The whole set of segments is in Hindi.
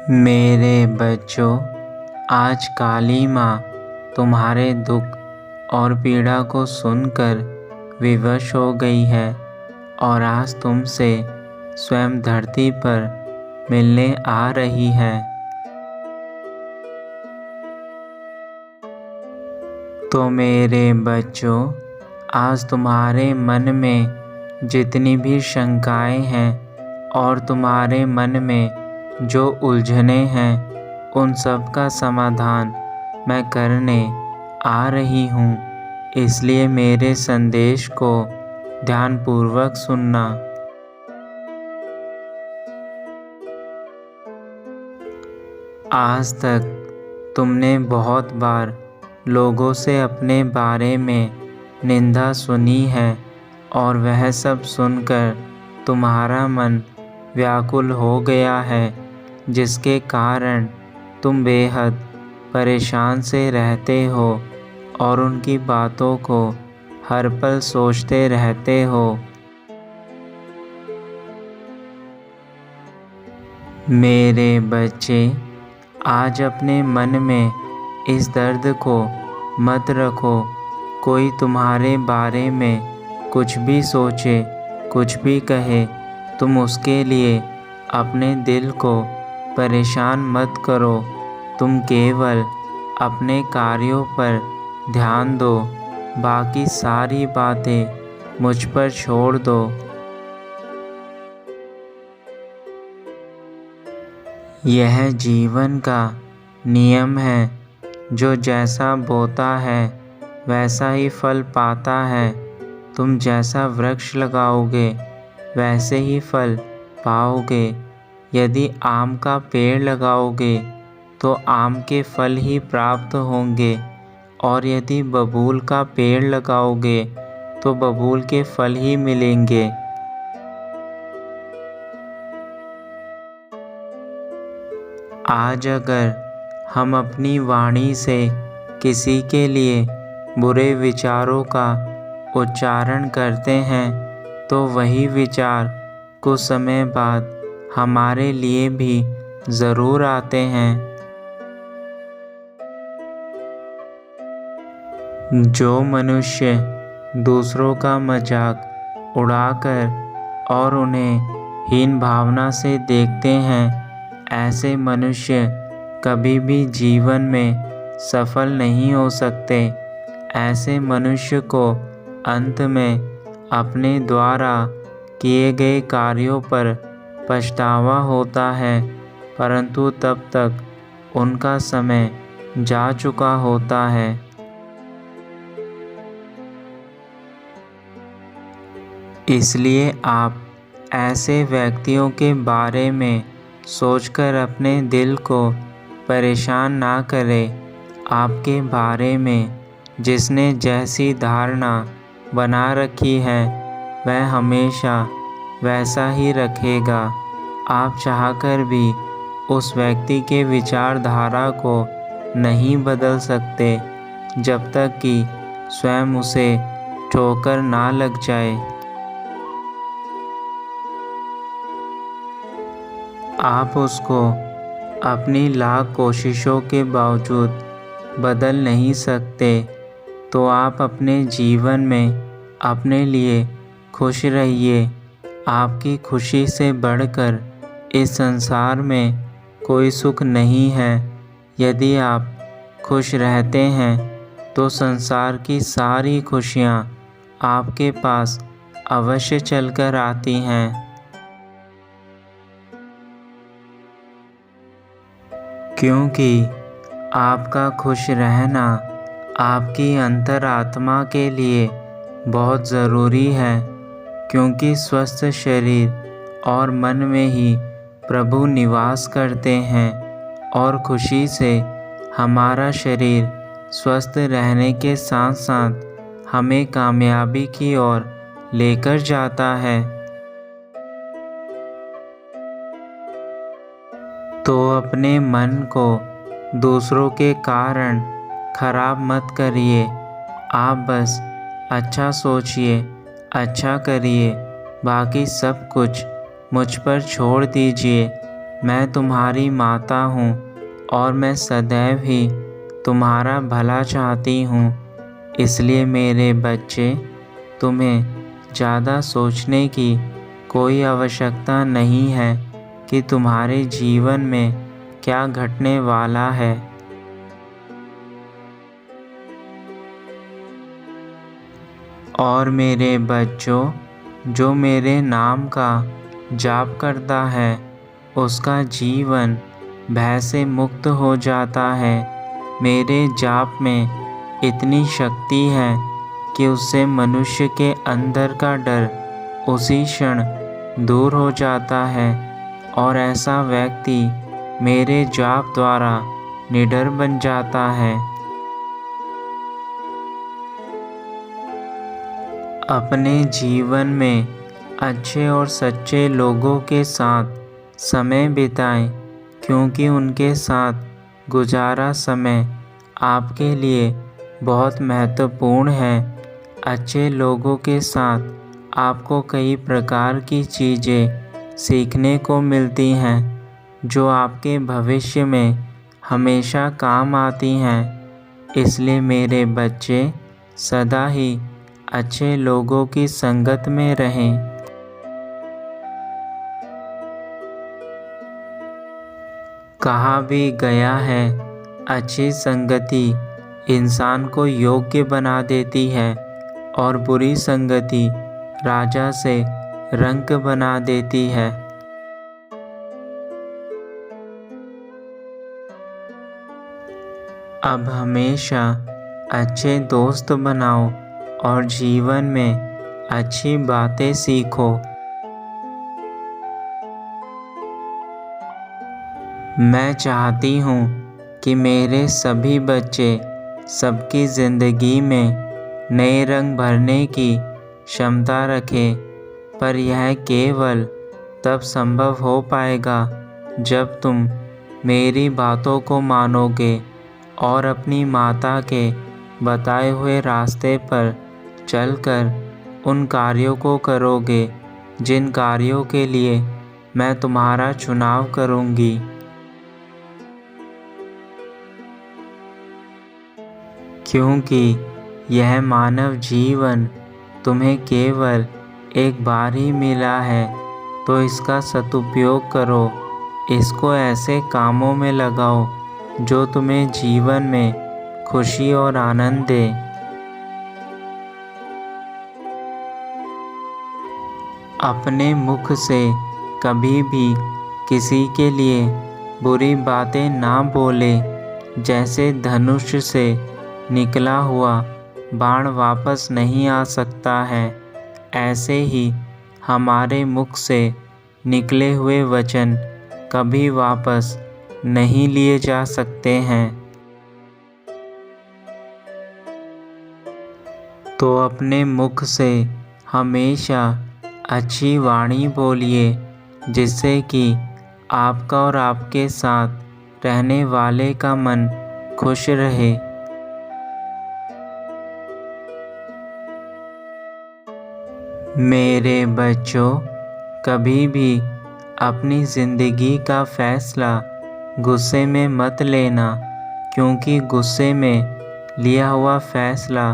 मेरे बच्चों, आज काली माँ तुम्हारे दुख और पीड़ा को सुनकर विवश हो गई है और आज तुमसे स्वयं धरती पर मिलने आ रही है। तो मेरे बच्चों, आज तुम्हारे मन में जितनी भी शंकाएं हैं और तुम्हारे मन में जो उलझने हैं, उन सब का समाधान मैं करने आ रही हूँ। इसलिए मेरे संदेश को ध्यानपूर्वक सुनना। आज तक तुमने बहुत बार लोगों से अपने बारे में निंदा सुनी है और वह सब सुनकर तुम्हारा मन व्याकुल हो गया है, जिसके कारण तुम बेहद परेशान से रहते हो और उनकी बातों को हर पल सोचते रहते हो। मेरे बच्चे, आज अपने मन में इस दर्द को मत रखो। कोई तुम्हारे बारे में कुछ भी सोचे, कुछ भी कहे, तुम उसके लिए अपने दिल को परेशान मत करो। तुम केवल अपने कार्यों पर ध्यान दो, बाकी सारी बातें मुझ पर छोड़ दो। यह जीवन का नियम है, जो जैसा बोता है वैसा ही फल पाता है। तुम जैसा वृक्ष लगाओगे वैसे ही फल पाओगे। यदि आम का पेड़ लगाओगे तो आम के फल ही प्राप्त होंगे, और यदि बबूल का पेड़ लगाओगे तो बबूल के फल ही मिलेंगे। आज अगर हम अपनी वाणी से किसी के लिए बुरे विचारों का उच्चारण करते हैं, तो वही विचार कुछ समय बाद हमारे लिए भी ज़रूर आते हैं। जो मनुष्य दूसरों का मजाक उड़ाकर और उन्हें हीन भावना से देखते हैं, ऐसे मनुष्य कभी भी जीवन में सफल नहीं हो सकते। ऐसे मनुष्य को अंत में अपने द्वारा किए गए कार्यों पर पछतावा होता है, परंतु तब तक उनका समय जा चुका होता है। इसलिए आप ऐसे व्यक्तियों के बारे में सोचकर अपने दिल को परेशान ना करें। आपके बारे में जिसने जैसी धारणा बना रखी है, वह हमेशा वैसा ही रखेगा। आप चाहकर भी उस व्यक्ति के विचारधारा को नहीं बदल सकते, जब तक कि स्वयं उसे ठोकर ना लग जाए। आप उसको अपनी लाख कोशिशों के बावजूद बदल नहीं सकते, तो आप अपने जीवन में अपने लिए खुश रहिए। आपकी खुशी से बढ़कर इस संसार में कोई सुख नहीं है। यदि आप खुश रहते हैं तो संसार की सारी खुशियाँ आपके पास अवश्य चलकर आती हैं। क्योंकि आपका खुश रहना आपकी अंतरात्मा के लिए बहुत ज़रूरी है, क्योंकि स्वस्थ शरीर और मन में ही प्रभु निवास करते हैं, और खुशी से हमारा शरीर स्वस्थ रहने के साथ साथ हमें कामयाबी की ओर लेकर जाता है। तो अपने मन को दूसरों के कारण खराब मत करिए। आप बस अच्छा सोचिए, अच्छा करिए, बाकी सब कुछ मुझ पर छोड़ दीजिए। मैं तुम्हारी माता हूँ और मैं सदैव ही तुम्हारा भला चाहती हूँ। इसलिए मेरे बच्चे, तुम्हें ज़्यादा सोचने की कोई आवश्यकता नहीं है कि तुम्हारे जीवन में क्या घटने वाला है। और मेरे बच्चों, जो मेरे नाम का जाप करता है उसका जीवन भय से मुक्त हो जाता है। मेरे जाप में इतनी शक्ति है कि उससे मनुष्य के अंदर का डर उसी क्षण दूर हो जाता है और ऐसा व्यक्ति मेरे जाप द्वारा निडर बन जाता है। अपने जीवन में अच्छे और सच्चे लोगों के साथ समय बिताएं, क्योंकि उनके साथ गुजारा समय आपके लिए बहुत महत्वपूर्ण है। अच्छे लोगों के साथ आपको कई प्रकार की चीज़ें सीखने को मिलती हैं जो आपके भविष्य में हमेशा काम आती हैं। इसलिए मेरे बच्चे सदा ही अच्छे लोगों की संगत में रहें। कहा भी गया है, अच्छी संगति इंसान को योग्य बना देती है और बुरी संगति राजा से रंक बना देती है। अब हमेशा अच्छे दोस्त बनाओ और जीवन में अच्छी बातें सीखो। मैं चाहती हूँ कि मेरे सभी बच्चे सबकी ज़िंदगी में नए रंग भरने की क्षमता रखें, पर यह केवल तब संभव हो पाएगा जब तुम मेरी बातों को मानोगे और अपनी माता के बताए हुए रास्ते पर चलकर उन कार्यों को करोगे जिन कार्यों के लिए मैं तुम्हारा चुनाव करूँगी। क्योंकि यह मानव जीवन तुम्हें केवल एक बार ही मिला है, तो इसका सदुपयोग करो। इसको ऐसे कामों में लगाओ जो तुम्हें जीवन में खुशी और आनंद दे। अपने मुख से कभी भी किसी के लिए बुरी बातें ना बोले। जैसे धनुष से निकला हुआ बाण वापस नहीं आ सकता है, ऐसे ही हमारे मुख से निकले हुए वचन कभी वापस नहीं लिए जा सकते हैं। तो अपने मुख से हमेशा अच्छी वाणी बोलिए, जिससे कि आपका और आपके साथ रहने वाले का मन खुश रहे। मेरे बच्चों, कभी भी अपनी ज़िंदगी का फ़ैसला गुस्से में मत लेना, क्योंकि गुस्से में लिया हुआ फ़ैसला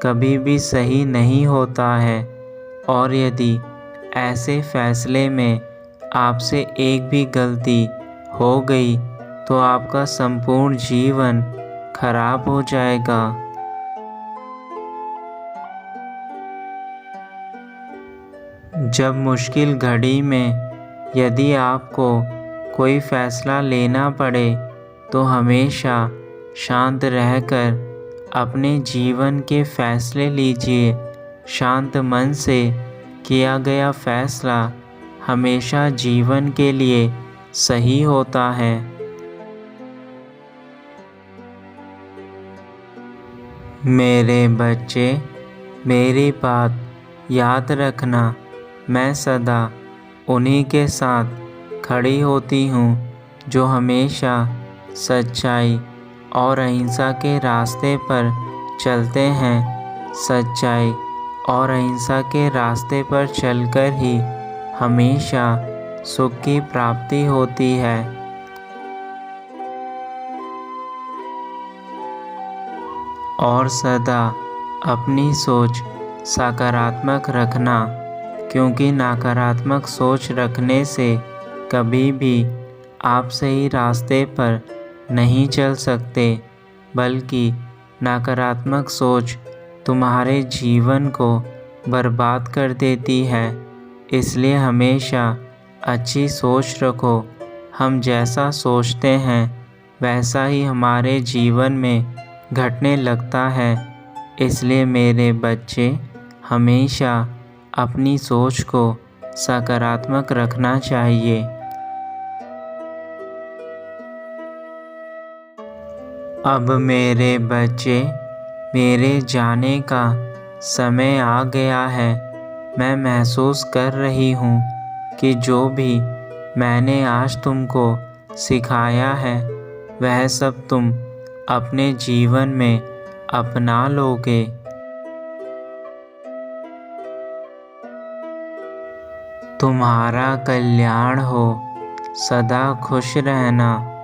कभी भी सही नहीं होता है। और यदि ऐसे फ़ैसले में आपसे एक भी गलती हो गई तो आपका संपूर्ण जीवन खराब हो जाएगा। जब मुश्किल घड़ी में यदि आपको कोई फ़ैसला लेना पड़े तो हमेशा शांत रहकर अपने जीवन के फ़ैसले लीजिए। शांत मन से किया गया फ़ैसला हमेशा जीवन के लिए सही होता है। मेरे बच्चे, मेरी बात याद रखना, मैं सदा उन्हीं के साथ खड़ी होती हूँ जो हमेशा सच्चाई और अहिंसा के रास्ते पर चलते हैं। सच्चाई और अहिंसा के रास्ते पर चलकर ही हमेशा सुख की प्राप्ति होती है। और सदा अपनी सोच सकारात्मक रखना, क्योंकि नकारात्मक सोच रखने से कभी भी आप सही रास्ते पर नहीं चल सकते, बल्कि नकारात्मक सोच तुम्हारे जीवन को बर्बाद कर देती है। इसलिए हमेशा अच्छी सोच रखो। हम जैसा सोचते हैं वैसा ही हमारे जीवन में घटने लगता है। इसलिए मेरे बच्चे, हमेशा अपनी सोच को सकारात्मक रखना चाहिए। अब मेरे बच्चे, मेरे जाने का समय आ गया है। मैं महसूस कर रही हूँ कि जो भी मैंने आज तुमको सिखाया है वह सब तुम अपने जीवन में अपना लोगे। तुम्हारा कल्याण हो। सदा खुश रहना।